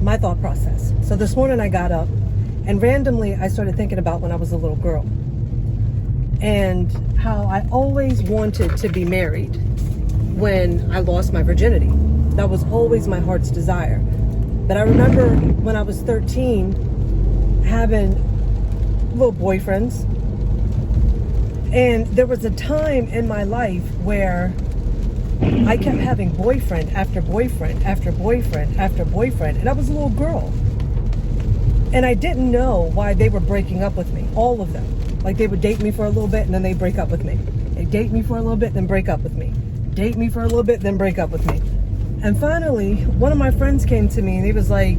my thought process. So this morning I got up and randomly I started thinking about when I was a little girl and how I always wanted to be married when I lost my virginity. That was always my heart's desire. But I remember when I was 13 having little boyfriends, and there was a time in my life where I kept having boyfriend after boyfriend after boyfriend after boyfriend, and I was a little girl. And I didn't know why they were breaking up with me, all of them. Like they would date me for a little bit and then they break up with me. They date me for a little bit, then break up with me. Date me for a little bit, then break up with me. And finally, one of my friends came to me and he was like,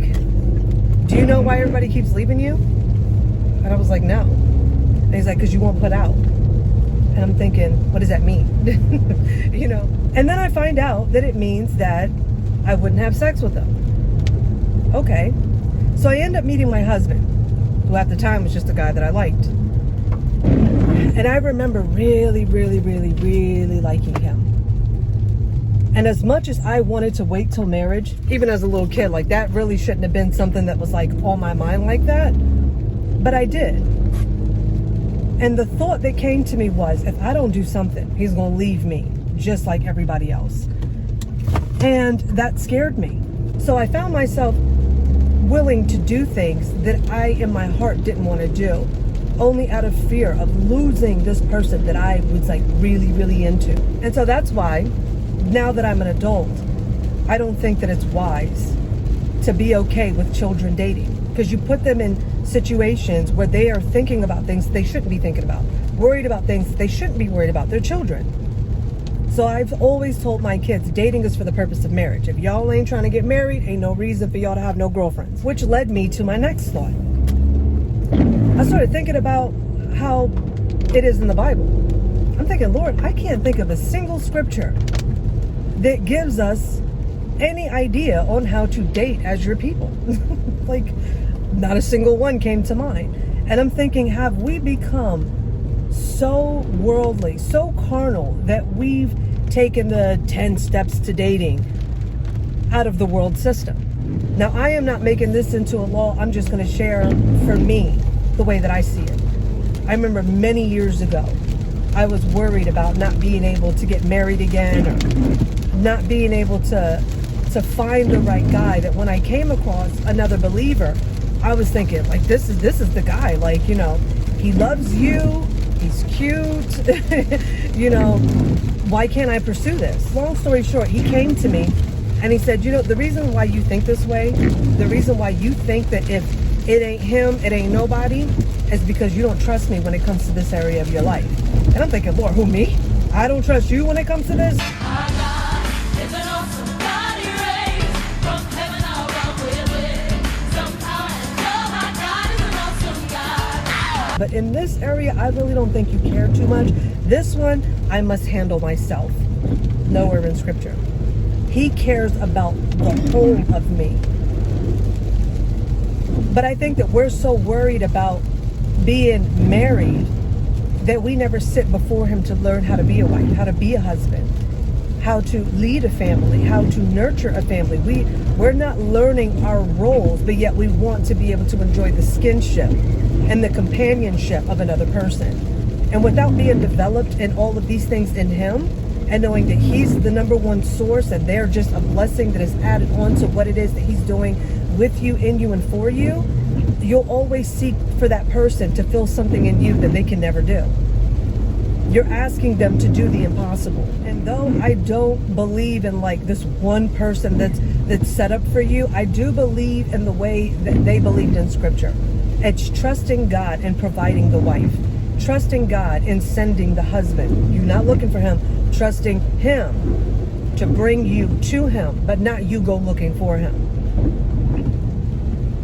do you know why everybody keeps leaving you? And I was like, no. And he's like, because you won't put out. And I'm thinking, what does that mean? You know? And then I find out that it means that I wouldn't have sex with them. Okay. So I end up meeting my husband, who at the time was just a guy that I liked. And I remember really, really, really, really liking him. And as much as I wanted to wait till marriage, even as a little kid, like that really shouldn't have been something that was like on my mind like that. But I did. And the thought that came to me was, if I don't do something, he's going to leave me just like everybody else. And that scared me. So I found myself willing to do things that I, in my heart, didn't want to do, only out of fear of losing this person that I was like really, really into. And so that's why, now that I'm an adult, I don't think that it's wise to be okay with children dating, because you put them in situations where they are thinking about things they shouldn't be thinking about, worried about things they shouldn't be worried about. They're children. So I've always told my kids, dating is for the purpose of marriage. If y'all ain't trying to get married, ain't no reason for y'all to have no girlfriends. Which led me to my next thought. I started thinking about how it is in the Bible. I'm thinking, Lord, I can't think of a single scripture that gives us any idea on how to date as your people. Like, not a single one came to mind. And I'm thinking, have we become so worldly, so carnal, that we've taken the 10 steps to dating out of the world system? Now, I am not making this into a law. I'm just going to share for me the way that I see it. I remember many years ago, I was worried about not being able to get married again, or not being able to find the right guy, that when I came across another believer, I was thinking, like, this is the guy. Like, you know, he loves you, he's cute, you know, why can't I pursue this? Long story short, he came to me and he said, you know, the reason why you think this way, the reason why you think that if it ain't him, it ain't nobody, is because you don't trust me when it comes to this area of your life. And I'm thinking, Lord, who, me? I don't trust you when it comes to this? But in this area, I really don't think you care too much. This one, I must handle myself. Nowhere in scripture. He cares about the whole of me. But I think that we're so worried about being married that we never sit before him to learn how to be a wife, how to be a husband, how to lead a family, how to nurture a family. We're not learning our roles, but yet we want to be able to enjoy the skinship and the companionship of another person. And without being developed in all of these things in him, and knowing that he's the number one source and they're just a blessing that is added on to what it is that he's doing with you, in you, and for you, you'll always seek for that person to feel something in you that they can never do. You're asking them to do the impossible. And though I don't believe in like this one person that's set up for you, I do believe in the way that they believed in scripture. It's trusting God and providing the wife. Trusting God in sending the husband. You're not looking for him. Trusting him to bring you to him, but not you go looking for him.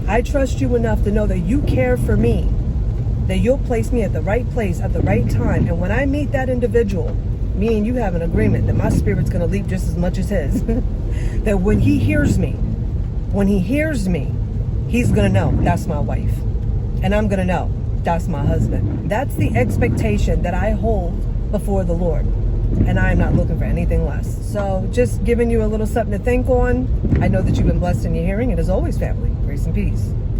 I trust you enough to know that you care for me, that you'll place me at the right place at the right time. And when I meet that individual, me and you have an agreement that my spirit's going to leap just as much as his. That when he hears me, he's going to know that's my wife. And I'm going to know that's my husband. That's the expectation that I hold before the Lord. And I am not looking for anything less. So just giving you a little something to think on. I know that you've been blessed in your hearing. And as always, family, Grace and peace.